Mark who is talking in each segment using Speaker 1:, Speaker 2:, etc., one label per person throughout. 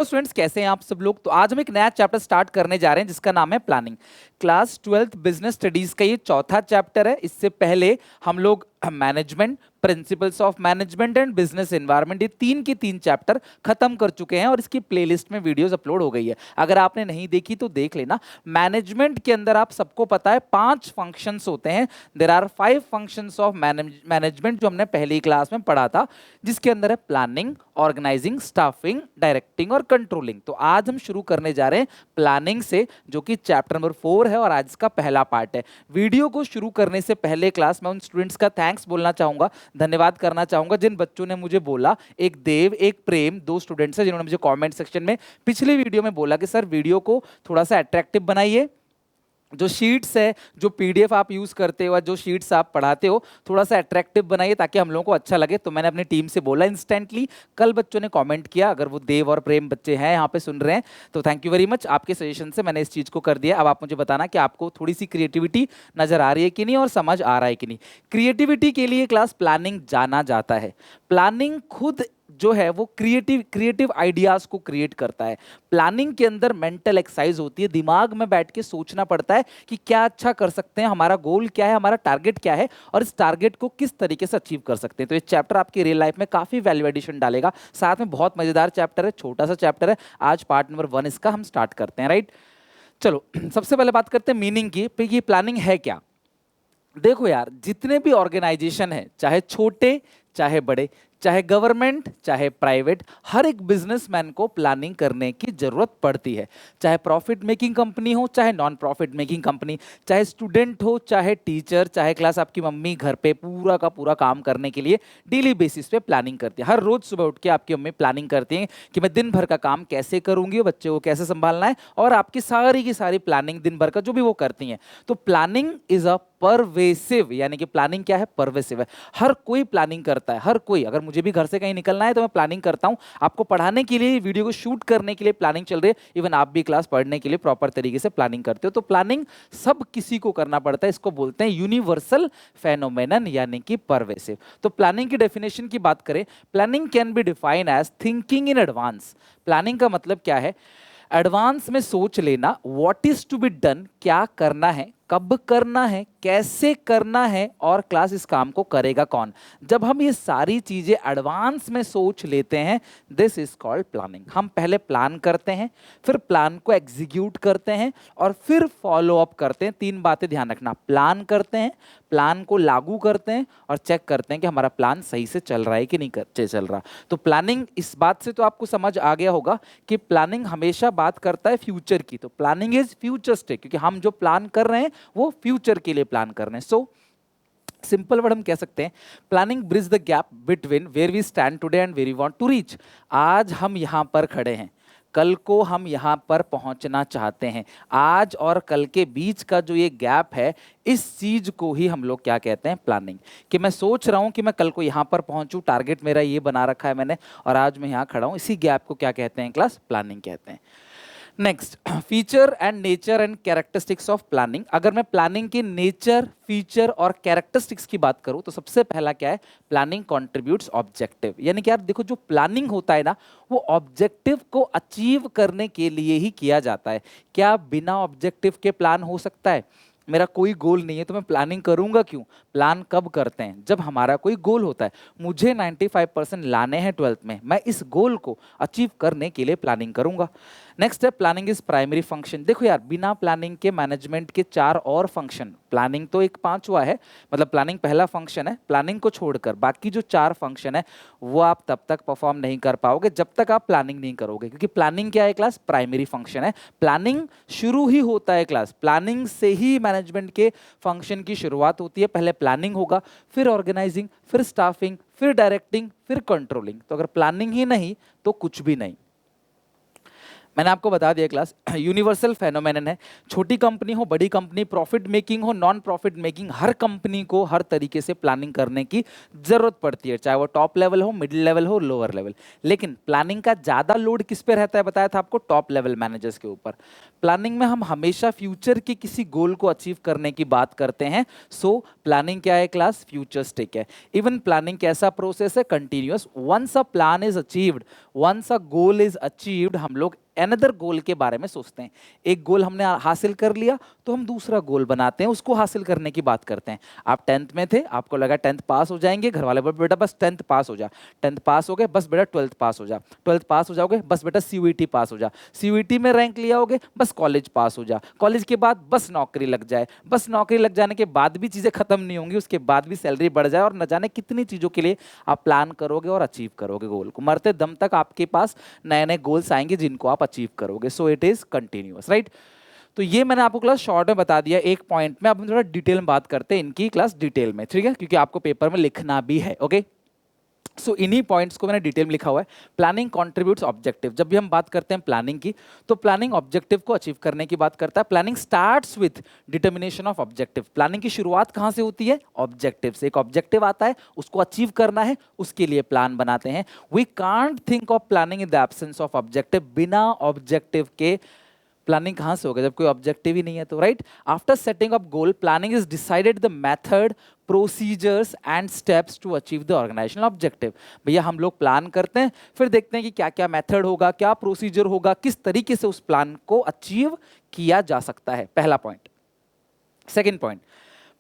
Speaker 1: तो स्टूडेंट्स कैसे हैं आप सब लोग। तो आज हम एक नया चैप्टर स्टार्ट करने जा रहे हैं जिसका नाम है planning. Class 12th business studies का ये चौथा चैप्टर है। इससे पहले हम लोग management, principles of management and business environment, ये तीन के तीन चैप्टर खत्म कर चुके हैं और इसकी प्लेलिस्ट में वीडियोस अपलोड हो गई है। अगर आपने नहीं देखी तो देख लेना। मैनेजमेंट के अंदर आप सबको पता है 5 फंक्शंस होते हैं। There are 5 functions of management जो हमने पहली क्लास में पढ़ा था, जिसके अंदर है प्लानिंग, ऑर्गेनाइजिंग, स्टाफिंग, डायरेक्टिंग और कंट्रोलिंग। तो आज हम शुरू करने जा रहे हैं प्लानिंग से, जो कि चैप्टर नंबर 4 है और आज इसका पहला पार्ट है। वीडियो को शुरू करने से पहले क्लास में उन स्टूडेंट्स का थैंक्स बोलना चाहूंगा, धन्यवाद करना चाहूंगा जिन बच्चों ने मुझे बोला, एक देव एक प्रेम, 2 स्टूडेंट्स हैं जिन्होंने मुझे कमेंट सेक्शन में पिछली वीडियो में बोला कि सर वीडियो को थोड़ा सा अट्रैक्टिव बनाइए, जो शीट्स है, जो पीडीएफ आप यूज करते हो, जो शीट्स आप पढ़ाते हो, थोड़ा सा अट्रैक्टिव बनाइए ताकि हम लोगों को अच्छा लगे। तो मैंने अपनी टीम से बोला इंस्टेंटली, कल बच्चों ने कमेंट किया। अगर वो देव और प्रेम बच्चे हैं यहाँ पे सुन रहे हैं तो थैंक यू वेरी मच, आपके सजेशन से मैंने इस चीज को कर दिया। अब आप मुझे बताना कि आपको थोड़ी सी क्रिएटिविटी नजर आ रही है कि नहीं और समझ आ रहा है कि नहीं। क्रिएटिविटी के लिए क्लास प्लानिंग जाना जाता है। प्लानिंग खुद जो है वो क्रिएटिव आइडियाज को क्रिएट करता है। प्लानिंग के अंदर मेंटल एक्सरसाइज होती है, दिमाग में बैठ के सोचना पड़ता है कि क्या अच्छा कर सकते हैं, हमारा गोल क्या है, हमारा टारगेट क्या है और इस टारगेट को किस तरीके से अचीव कर सकते हैं। तो ये चैप्टर आपकी रियल लाइफ में काफी वैल्यू एडिशन डालेगा। साथ में बहुत मजेदार चैप्टर है, छोटा सा चैप्टर है। आज पार्ट नंबर 1 इसका हम स्टार्ट करते हैं, राइट। चलो सबसे पहले बात करते हैं मीनिंग की। ये प्लानिंग है क्या। देखो यार, जितने भी ऑर्गेनाइजेशन है, चाहे छोटे चाहे बड़े, चाहे गवर्नमेंट चाहे प्राइवेट, हर एक बिजनेसमैन को प्लानिंग करने की जरूरत पड़ती है। चाहे प्रॉफिट मेकिंग कंपनी हो, चाहे नॉन प्रॉफिट मेकिंग कंपनी, चाहे स्टूडेंट हो, चाहे टीचर, चाहे क्लास आपकी मम्मी घर पे पूरा का पूरा काम करने के लिए डेली बेसिस पे प्लानिंग करती है। हर रोज सुबह उठ के आपकी मम्मी प्लानिंग करती है कि मैं दिन भर का काम कैसे करूंगी, बच्चे को कैसे संभालना है, और आपकी सारी की सारी प्लानिंग दिन भर का जो भी वो करती हैं। तो प्लानिंग इज अ परवेसिव, यानी कि प्लानिंग क्या है, परवेसिव है। हर कोई प्लानिंग करता है, हर कोई। अगर मुझे भी घर से कहीं निकलना है तो मैं प्लानिंग करता हूं। आपको पढ़ाने के लिए, वीडियो को शूट करने के लिए प्लानिंग चल रही है। इवन आप भी क्लास पढ़ने के लिए प्रॉपर तरीके से प्लानिंग करते हो। तो प्लानिंग सब किसी को करना पड़ता है। इसको बोलते हैं यूनिवर्सल फेनोमेनन, यानी कि परवेसिव। तो प्लानिंग की डेफिनेशन की बात करें, planning can be define as thinking in advance. Planning का मतलब क्या है, एडवांस में सोच लेना, what is to be done, क्या करना है, कब करना है, कैसे करना है और क्लास इस काम को करेगा कौन। जब हम ये सारी चीजें एडवांस में सोच लेते हैं, दिस इज कॉल्ड प्लानिंग। हम पहले प्लान करते हैं, फिर प्लान को एग्जीक्यूट करते हैं और फिर फॉलो अप करते हैं। 3 बातें ध्यान रखना, प्लान करते हैं, प्लान को लागू करते हैं और चेक करते हैं कि हमारा प्लान सही से चल रहा है कि नहीं चल रहा। तो प्लानिंग, इस बात से तो आपको समझ आ गया होगा कि प्लानिंग हमेशा बात करता है फ्यूचर की। तो प्लानिंग इज फ्यूचरिस्टिक, क्योंकि हम जो प्लान कर रहे हैं वो फ्यूचर के लिए प्लान कर रहे हैं। सो सिंपल वर्ड हम कह सकते हैं, planning bridge the gap between where we stand today and where we want to reach. आज हम यहां पर खड़े हैं, कल को हम यहां पर पहुंचना चाहते हैं। आज और कल के बीच का जो ये गैप है, इस चीज को ही हम लोग क्या कहते हैं, प्लानिंग। कि मैं सोच रहा हूं कि मैं कल को यहां पर पहुंचूं, टारगेट मेरा ये बना रखा है मैंने, और आज मैं यहां खड़ा हूं, इसी गैप को क्या कहते हैं क्लास, प्लानिंग कहते हैं। Next, feature and nature and characteristics of planning. अगर मैं प्लानिंग के नेचर, फीचर और कैरेक्टरिस्टिक्स की बात करूं तो सबसे पहला क्या है, प्लानिंग कंट्रीब्यूट्स ऑब्जेक्टिव। यानी कि यार देखो, जो प्लानिंग होता है ना, वो ऑब्जेक्टिव को अचीव करने के लिए ही किया जाता है। क्या बिना ऑब्जेक्टिव के प्लान हो सकता है। मेरा कोई गोल नहीं है तो मैं प्लानिंग करूंगा क्यों। प्लान कब करते हैं, जब हमारा कोई गोल होता है। मुझे 95% लाने हैं 12th में, मैं इस गोल को अचीव करने के लिए प्लानिंग करूंगा। नेक्स्ट है, प्लानिंग इज प्राइमरी फंक्शन। देखो यार, बिना प्लानिंग के मैनेजमेंट के 4 और फंक्शन, प्लानिंग तो एक 5वां है, मतलब प्लानिंग पहला फंक्शन है, प्लानिंग को छोड़कर बाकी जो 4 फंक्शन है वो आप तब तक परफॉर्म नहीं कर पाओगे जब तक आप प्लानिंग नहीं करोगे। क्योंकि प्लानिंग क्या है क्लास, प्राइमरी फंक्शन है। प्लानिंग शुरू ही होता है क्लास, प्लानिंग से ही मैनेजमेंट के फंक्शन की शुरुआत होती है। पहले प्लानिंग होगा, फिर ऑर्गेनाइजिंग, फिर स्टाफिंग, फिर डायरेक्टिंग, फिर कंट्रोलिंग। तो अगर प्लानिंग ही नहीं तो कुछ भी नहीं। मैंने आपको बता दिया क्लास, यूनिवर्सल फेनोमेनन है। छोटी कंपनी हो, बड़ी कंपनी, प्रॉफिट मेकिंग हो, नॉन प्रॉफिट मेकिंग, हर कंपनी को हर तरीके से प्लानिंग करने की जरूरत पड़ती है, चाहे वो टॉप लेवल हो, मिडिल लेवल हो, लोअर लेवल। लेकिन प्लानिंग का ज्यादा लोड किस पे रहता है, बताया था आपको, टॉप लेवल मैनेजर्स के ऊपर। प्लानिंग में हम हमेशा फ्यूचर के किसी गोल को अचीव करने की बात करते हैं। सो प्लानिंग क्या है क्लास, फ्यूचरिस्टिक है। इवन प्लानिंग कैसा प्रोसेस है, continuous. Once a plan is achieved, once a goal is achieved, हम लोग अनदर गोल के बारे में सोचते हैं। एक गोल हमने हासिल कर लिया तो हम दूसरा गोल बनाते हैं, उसको हासिल करने की बात करते हैं। आप 10th में थे, आपको लगा 10th पास हो जाएंगे, घर वाले बोले बेटा बस 10th पास हो जा। 10th पास हो गए, बस बेटा 12th पास हो जा। 12th पास हो जाओगे, बस बेटा सीयूईटी पास हो जा। सीयूईटी में रैंक लिया होगे, बस कॉलेज पास हो जा। कॉलेज के बाद बस नौकरी लग जाए। बस नौकरी लग जाने के बाद भी चीजें खत्म नहीं होंगी, उसके बाद भी सैलरी बढ़ जाए, और न जाने कितनी चीजों के लिए आप प्लान करोगे और अचीव करोगे गोल को। मरते दम तक आपके पास नए नए गोल्स आएंगे जिनको आप अचीव करोगे। So it is continuous, right. तो ये मैंने आपको क्लास शॉर्ट में बता दिया एक पॉइंट में। अब हम थोड़ा डिटेल में बात करते हैं इनकी क्लास डिटेल में, ठीक है, क्योंकि आपको पेपर में लिखना भी है। ओके, सो इन्हीं पॉइंट्स को मैंने डिटेल में लिखा हुआ है। Planning contributes objective. जब भी हम बात करते हैं प्लानिंग की, तो प्लानिंग ऑब्जेक्टिव को अचीव करने की बात करता है। Planning starts with determination of objective. Planning की शुरुआत कहां से होती है, ऑब्जेक्टिव से। एक ऑब्जेक्टिव आता है, उसको अचीव करना है, उसके लिए प्लान बनाते हैं। We can't think of planning in the absence of objective. बिना ऑब्जेक्टिव के प्लानिंग कहां से होगा, जब कोई ऑब्जेक्टिव ही नहीं है तो, right. After setting up goal, planning is decided the method, procedures and steps to achieve the organisational objective. भैया हम लोग प्लान करते हैं, फिर देखते हैं कि क्या क्या मेथड होगा, क्या प्रोसीजर होगा, किस तरीके से उस प्लान को अचीव किया जा सकता है। पहला point. Second point,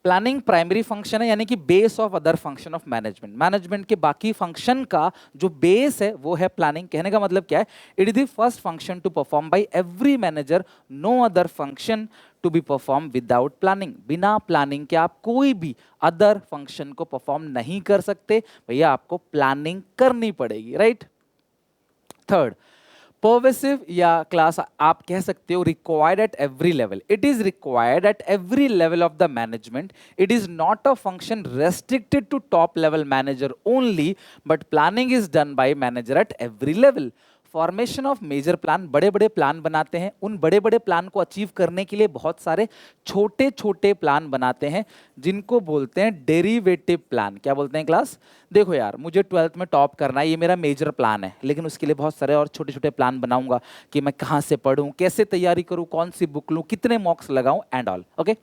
Speaker 1: planning primary function है, यानी कि base of other function of management. Management के बाकी फंक्शन का जो बेस है वो है प्लानिंग। कहने का मतलब क्या है, it is the first function to perform by every manager, no other function to be perform without planning. बिना प्लानिंग के आप कोई भी अदर फंक्शन को परफॉर्म नहीं कर सकते, भैया आपको प्लानिंग करनी पड़ेगी, राइट। थर्ड, परवेसिव या क्लास आप कह सकते हो required at every level. It is required at every level of the management. It is not a function restricted to top level manager only, but planning is done by manager at every level. Formation of major plan, बड़े बड़े plan बनाते हैं। उन बड़े बड़े plan को achieve करने के लिए बहुत सारे छोटे छोटे प्लान बनाते हैं, जिनको बोलते हैं डेरिवेटिव प्लान। क्या बोलते हैं क्लास, देखो यार मुझे 12th में टॉप करना है, ये मेरा मेजर प्लान है, लेकिन उसके लिए बहुत सारे और छोटे छोटे प्लान बनाऊंगा कि मैं कहाँ से पढूं, कैसे तैयारी करूं, कौन सी बुक लूं, कितने मॉक्स लगाऊं and all. Okay,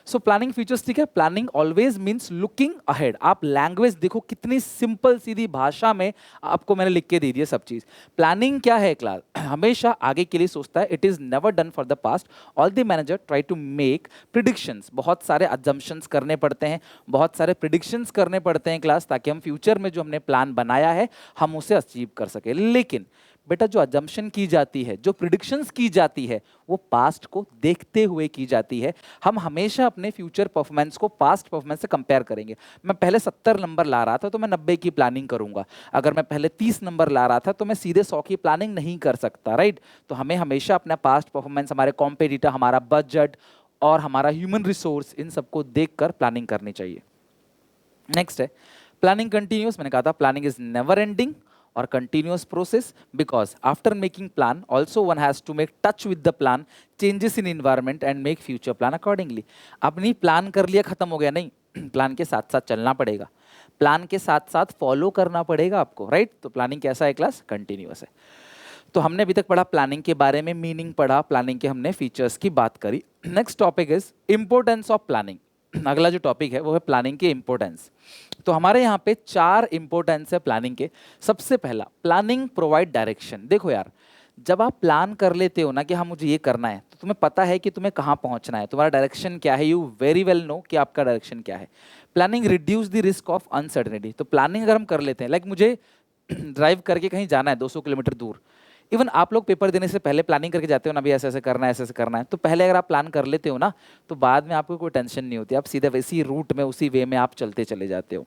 Speaker 1: so planning features, ठीक है। Planning always means looking ahead. आप लैंग्वेज देखो कितनी सिंपल सीधी भाषा में आपको मैंने लिख के दे दी है सब चीज। प्लानिंग क्या है क्लास, हमेशा आगे के लिए सोचता है। It is never done for the past. All the manager try to make predictions. बहुत सारे अजम्पशंस करने पड़ते हैं, बहुत सारे प्रिडिक्शंस करने पड़ते हैं क्लास, ताकि हम फ्यूचर में जो हमने प्लान बनाया है हम उसे अचीव कर सके। लेकिन बेटा जो अजम्पशन की जाती है, जो प्रिडिक्शंस की जाती है, वो पास्ट को देखते हुए की जाती है। हम हमेशा अपने फ्यूचर परफॉर्मेंस को पास्ट परफॉर्मेंस से कंपेयर करेंगे। मैं पहले 70 नंबर ला रहा था तो मैं 90 की प्लानिंग करूंगा। अगर मैं पहले 30 नंबर ला रहा था तो मैं सीधे 100 की प्लानिंग नहीं कर सकता, राइट। तो हमें हमेशा अपना पास्ट परफॉर्मेंस, हमारे कॉम्पिटिटर, हमारा बजट और हमारा ह्यूमन रिसोर्स, इन सबको देखकर प्लानिंग करनी चाहिए। नेक्स्ट है प्लानिंग कंटिन्यूअस। मैंने कहा था planning is never ending or continuous process, because after making plan also one has to make touch with the plan, changes in environment and make future plan accordingly. अपनी plan कर लिया खत्म हो गया, नहीं प्लान के साथ साथ चलना पड़ेगा, प्लान के साथ साथ फॉलो करना पड़ेगा आपको, राइट। तो प्लानिंग कैसा है क्लास, कंटिन्यूअस है। तो हमने अभी तक पढ़ा प्लानिंग के बारे में, मीनिंग पढ़ा, प्लानिंग के हमने फीचर्स की बात करी। Next topic is importance of planning. अगला जो टॉपिक है वो है प्लानिंग की इंपोर्टेंस। तो हमारे यहाँ पे 4 इंपोर्टेंस है प्लानिंग के। सबसे पहला, प्लानिंग प्रोवाइड डायरेक्शन। देखो यार, जब आप प्लान कर लेते हो ना कि हाँ मुझे ये करना है, तो तुम्हें पता है कि तुम्हें कहाँ पहुँचना है, तुम्हारा डायरेक्शन क्या है, यू वेरी वेल नो कि आपका डायरेक्शन क्या है। Planning reduce the risk of uncertainty. तो प्लानिंग अगर हम कर लेते हैं, लाइक मुझे ड्राइव करके कहीं जाना है 200 किलोमीटर दूर, इवन आप लोग पेपर देने से पहले प्लानिंग करके जाते हो ना, भी ऐसे ऐसे करना है, ऐसे ऐसे करना है, तो पहले अगर आप प्लान कर लेते हो ना, तो बाद में आपको कोई टेंशन नहीं होती, आप सीधे वैसी रूट में उसी वे में आप चलते चले जाते हो।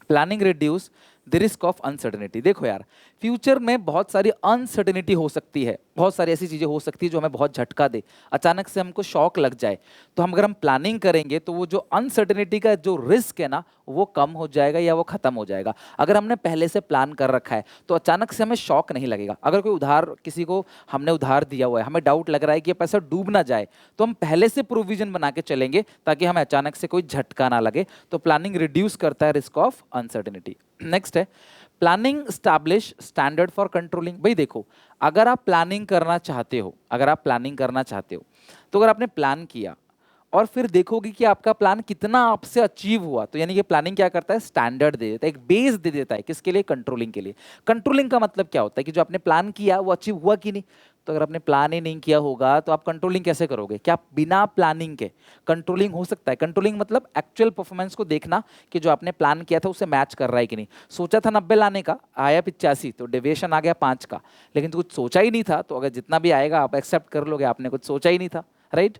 Speaker 1: Planning reduce the risk of uncertainty. देखो यार, फ्यूचर में बहुत सारी अनसर्टेनिटी हो सकती है, बहुत सारी ऐसी चीज़ें हो सकती है जो हमें बहुत झटका दे, अचानक से हमको शॉक लग जाए। तो हम अगर हम प्लानिंग करेंगे तो वो जो अनसर्टेनिटी का जो रिस्क है ना वो कम हो जाएगा या वो खत्म हो जाएगा। अगर हमने पहले से प्लान कर रखा है तो अचानक से हमें शॉक नहीं लगेगा। अगर कोई उधार, किसी को हमने उधार दिया हुआ है, हमें डाउट लग रहा है कि ये पैसा डूब ना जाए, तो हम पहले से प्रोविजन बना के चलेंगे ताकि हमें अचानक से कोई झटका ना लगे। तो प्लानिंग रिड्यूस करता है रिस्क ऑफ अनसर्टेनिटी। नेक्स्ट है planning establish standard for controlling. भाई देखो, अगर आप प्लानिंग करना चाहते हो, अगर आप प्लानिंग करना चाहते हो तो अगर आपने प्लान किया और फिर देखोगे कि आपका प्लान कितना आपसे अचीव हुआ, तो यानी कि प्लानिंग क्या करता है, स्टैंडर्ड दे देता है, एक बेस दे देता है। किसके लिए? कंट्रोलिंग के लिए। कंट्रोलिंग का मतलब क्या होता है कि जो आपने प्लान किया वो अचीव हुआ कि नहीं। तो अगर आपने प्लान ही नहीं किया होगा तो आप कंट्रोलिंग कैसे करोगे? क्या बिना प्लानिंग के कंट्रोलिंग हो सकता है? कंट्रोलिंग मतलब एक्चुअल परफॉर्मेंस को देखना कि जो आपने प्लान किया था उससे मैच कर रहा है कि नहीं। सोचा था 90 लाने का, आया 85, तो डेविएशन आ गया 5 का, लेकिन तो कुछ सोचा ही नहीं था, तो अगर जितना भी आएगा आप एक्सेप्ट कर लोगे, आपने कुछ सोचा ही नहीं था, right.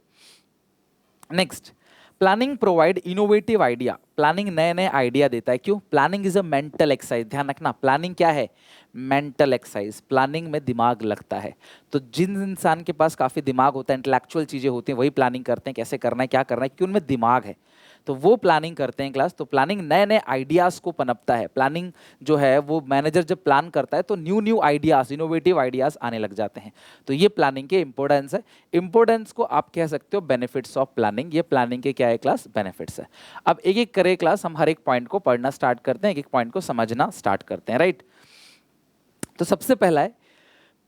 Speaker 1: Next, planning provide innovative idea. Planning नए नए आइडिया देता है। क्यों? Planning is a mental exercise. ध्यान रखना, प्लानिंग क्या है? Mental exercise. प्लानिंग में दिमाग लगता है। तो जिन इंसान के पास काफी दिमाग होता है, इंटेलेक्चुअल चीजें होती हैं, वही प्लानिंग करते हैं, कैसे करना है, क्या करना है, क्योंकि उनमें दिमाग है, तो वो प्लानिंग करते हैं क्लास। तो प्लानिंग नए नए आइडियाज को पनपता है। प्लानिंग जो है वो मैनेजर जब प्लान करता है तो new new ideas, innovative ideas आने लग जाते हैं। तो ये प्लानिंग के इंपॉर्टेंस है। इंपॉर्टेंस को आप कह सकते हो बेनिफिट्स ऑफ प्लानिंग। ये प्लानिंग के क्या है क्लास? बेनिफिट्स है। अब एक एक करे क्लास, हम हर एक पॉइंट को पढ़ना स्टार्ट करते हैं, एक एक पॉइंट को समझना स्टार्ट करते हैं, राइट। तो सबसे पहला है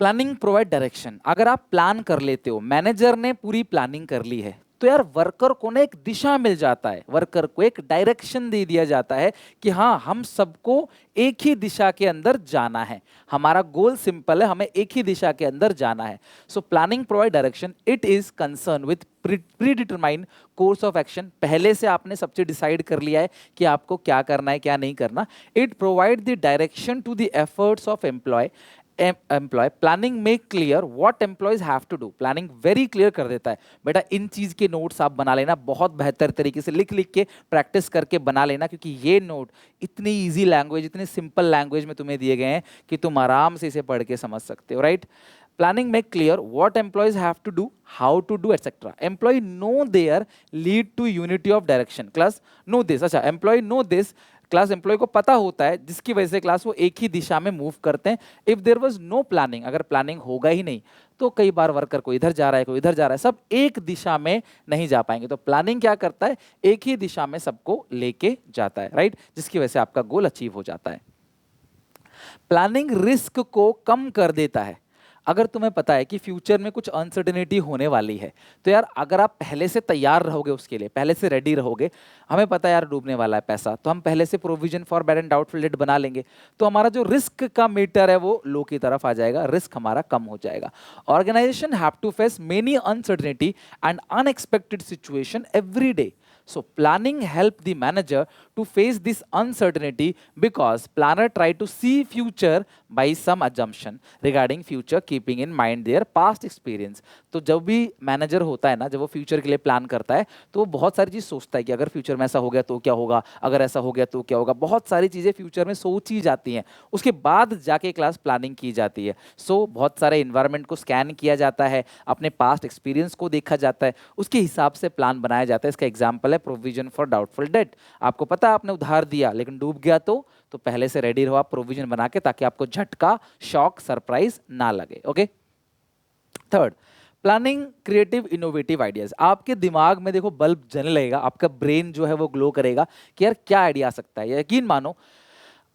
Speaker 1: प्लानिंग प्रोवाइड डायरेक्शन। अगर आप प्लान कर लेते हो, मैनेजर ने पूरी प्लानिंग कर ली है, तो यार वर्कर को ना एक दिशा मिल जाता है, वर्कर को एक डायरेक्शन दे दिया जाता है कि हाँ, हम सबको एक ही दिशा के अंदर जाना है, हमारा गोल सिंपल है, हमें एक ही दिशा के अंदर जाना है। So planning provide direction, it is concern with pre determined course of action. पहले से आपने सब चीज डिसाइड कर लिया है कि आपको क्या करना है, क्या नहीं करना। It provide the direction to the efforts of employ. Planning make clear what employees have to do. Planning very clear कर देता है, बेटा इन चीज के नोट्स आप बना लेना, बहुत बेहतर तरीके से लिख लिख के प्रैक्टिस करके बना लेना, क्योंकि ये नोट इतनी इजी लैंग्वेज, इतनी सिंपल लैंग्वेज में तुम्हें दिए गए हैं कि तुम आराम से इसे पढ़ के समझ सकते हो, right. Planning make clear what employees have to do, how to do, etcetera. Employee know their lead to unity of direction. Class know this, अच्छा employee know this, class employee को पता होता है, जिसकी वजह से क्लास वो एक ही दिशा में मूव करते हैं। If there was no planning, अगर प्लानिंग होगा ही नहीं तो कई बार वर्कर को इधर जा रहा है, कोई इधर जा रहा है, सब एक दिशा में नहीं जा पाएंगे। तो प्लानिंग क्या करता है? एक ही दिशा में सबको लेके जाता है, राइट, जिसकी वजह से आपका गोल अचीव हो जाता है। प्लानिंग रिस्क को कम कर देता है। अगर तुम्हें पता है कि फ्यूचर में कुछ अनसर्टेनिटी होने वाली है, तो यार अगर आप पहले से तैयार रहोगे, उसके लिए पहले से रेडी रहोगे, हमें पता है यार डूबने वाला है पैसा, तो हम पहले से provision for bad and doubtful debt बना लेंगे, तो हमारा जो रिस्क का मीटर है वो लो की तरफ आ जाएगा, रिस्क हमारा कम हो जाएगा। Organization have to face many uncertainty and unexpected situation every day. So planning help the manager to face this uncertainty because planner try to see future by some assumption regarding future keeping in mind their past experience। तो जब भी manager होता है ना, जब वो future के लिए प्लान करता है तो वो बहुत सारी चीज सोचता है कि अगर फ्यूचर में ऐसा हो गया तो क्या होगा, अगर ऐसा हो गया तो क्या होगा, बहुत सारी चीजें फ्यूचर में सोची जाती हैं, उसके बाद जाके क्लास प्लानिंग की जाती है। सो बहुत सारे इन्वायरमेंट को स्कैन किया जाता है, अपने पास्ट एक्सपीरियंस को देखा जाता है, उसके हिसाब से प्लान बनाया जाता है। इसका एग्जाम्पल है प्रोविजन फॉर डाउटफुल डेट। आपको पता है आपने उधार दिया लेकिन डूब गया, तो पहले से रेडी रहो आप प्रोविजन बना के, ताकि आपको झटका, शॉक, सरप्राइज ना लगे। Okay. Third, planning creative innovative ideas. आपके दिमाग में देखो बल्ब जलने लगेगा, आपका ब्रेन जो है वो ग्लो करेगा कि यार क्या आइडिया आ सकता है। यकीन मानो,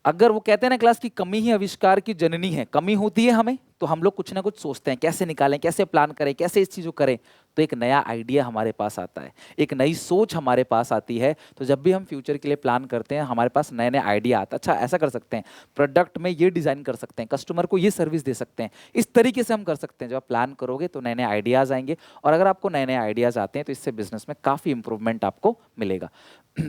Speaker 1: अगर वो कहते हैं ना क्लास की कमी ही आविष्कार की जननी है, कमी होती है हमें तो हम लोग कुछ ना कुछ सोचते हैं, कैसे निकालें, कैसे प्लान करें, कैसे इस चीज़ को करें, तो एक नया आइडिया हमारे पास आता है, एक नई सोच हमारे पास आती है। तो जब भी हम फ्यूचर के लिए प्लान करते हैं हमारे पास नए नए आइडिया आता है। अच्छा ऐसा कर सकते हैं, प्रोडक्ट में ये डिज़ाइन कर सकते हैं, कस्टमर को ये सर्विस दे सकते हैं, इस तरीके से हम कर सकते हैं। जब आप प्लान करोगे तो नए नए आइडियाज़ आएंगे, और अगर आपको नए नए आइडियाज़ आते हैं तो इससे बिजनेस में काफ़ी इंप्रूवमेंट आपको मिलेगा।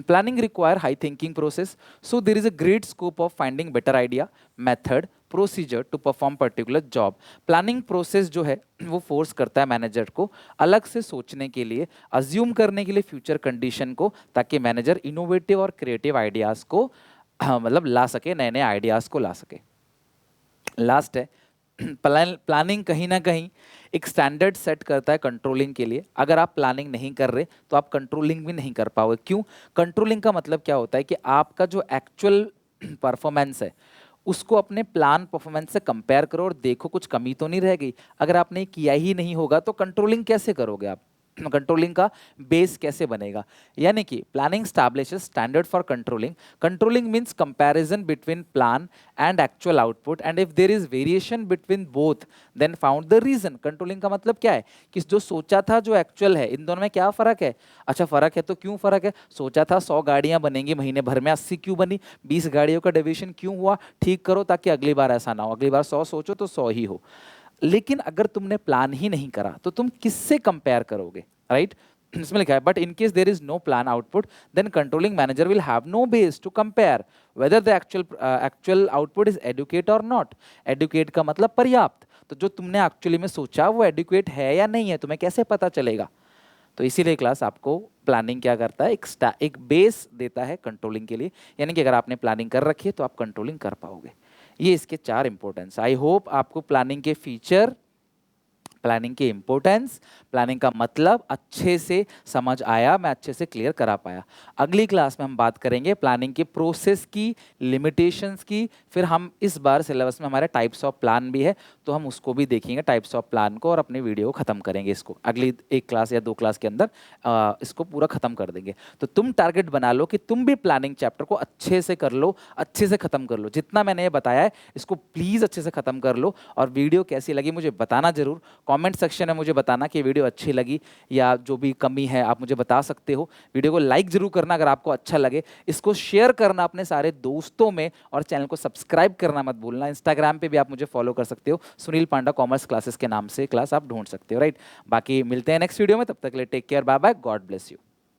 Speaker 1: Planning require high thinking process, so there is a great scope of finding better idea, method, procedure to perform particular job। Planning process जो है वो फोर्स करता है मैनेजर को अलग से सोचने के लिए, अज्यूम करने के लिए फ्यूचर कंडीशन को, ताकि मैनेजर इनोवेटिव और क्रिएटिव आइडियाज को मतलब ला सके, नए नए आइडियाज को ला सके। लास्ट है प्लानिंग कहीं ना कहीं एक स्टैंडर्ड सेट करता है कंट्रोलिंग के लिए। अगर आप प्लानिंग नहीं कर रहे तो आप कंट्रोलिंग भी नहीं कर पाओगे। क्यों? कंट्रोलिंग का मतलब क्या होता है कि आपका जो एक्चुअल परफॉर्मेंस है उसको अपने प्लान परफॉर्मेंस से कंपेयर करो और देखो कुछ कमी तो नहीं रह गई। अगर आपने किया ही नहीं होगा तो कंट्रोलिंग कैसे करोगे आप? कंट्रोलिंग का बेस कैसे बनेगा? यानी कि planning establishes standard for controlling. Controlling means comparison between plan and actual output, and if there is variation between both then found the reason. Controlling का मतलब क्या है कि जो सोचा था जो एक्चुअल है, इन दोनों में क्या फर्क है? अच्छा फर्क है तो क्यों फर्क है? सोचा था 100 गाड़ियां बनेंगी महीने भर में, 80 क्यों बनी? 20 गाड़ियों का डेविएशन क्यों हुआ? ठीक करो ताकि अगली बार ऐसा ना हो, अगली बार 100 सोचो तो 100 ही हो। लेकिन अगर तुमने प्लान ही नहीं करा तो तुम किससे कंपेयर करोगे? राइट? इसमें लिखा है but in case there is no plan output then controlling manager will have no base to compare whether the actual output is adequate or not. Adequate का मतलब पर्याप्त। तो जो तुमने एक्चुअली में सोचा वो एडुकेट है या नहीं है, तुम्हें कैसे पता चलेगा? तो इसीलिए क्लास आपको प्लानिंग क्या करता है, एक बेस देता है कंट्रोलिंग के लिए। यानी कि अगर आपने प्लानिंग कर रखी है तो आप कंट्रोलिंग कर पाओगे। ये इसके 4 इंपॉर्टेंस। आई होप आपको प्लानिंग के फीचर, प्लानिंग की इंपॉर्टेंस, प्लानिंग का मतलब अच्छे से समझ आया, मैं अच्छे से क्लियर करा पाया। अगली क्लास में हम बात करेंगे प्लानिंग के प्रोसेस की, लिमिटेशंस की। फिर हम इस बार सिलेबस में हमारे टाइप्स ऑफ प्लान भी है तो हम उसको भी देखेंगे, टाइप्स ऑफ प्लान को, और अपने वीडियो को खत्म करेंगे। इसको अगली 1 क्लास या 2 क्लास के अंदर इसको पूरा खत्म कर देंगे। तो तुम टारगेट बना लो कि तुम भी प्लानिंग चैप्टर को अच्छे से कर लो, अच्छे से खत्म कर लो। जितना मैंने ये बताया है इसको प्लीज अच्छे से खत्म कर लो। और वीडियो कैसी लगी मुझे बताना जरूर, कमेंट सेक्शन में मुझे बताना कि वीडियो अच्छी लगी या जो भी कमी है आप मुझे बता सकते हो। वीडियो को लाइक जरूर करना अगर आपको अच्छा लगे, इसको शेयर करना अपने सारे दोस्तों में, और चैनल को सब्सक्राइब करना मत भूलना। इंस्टाग्राम पे भी आप मुझे फॉलो कर सकते हो, सुनील पांडा कॉमर्स क्लासेस के नाम से क्लास आप ढूंढ सकते हो। राइट? बाकी मिलते हैं नेक्स्ट वीडियो में, तब तक के लिए take care, bye bye, God bless you.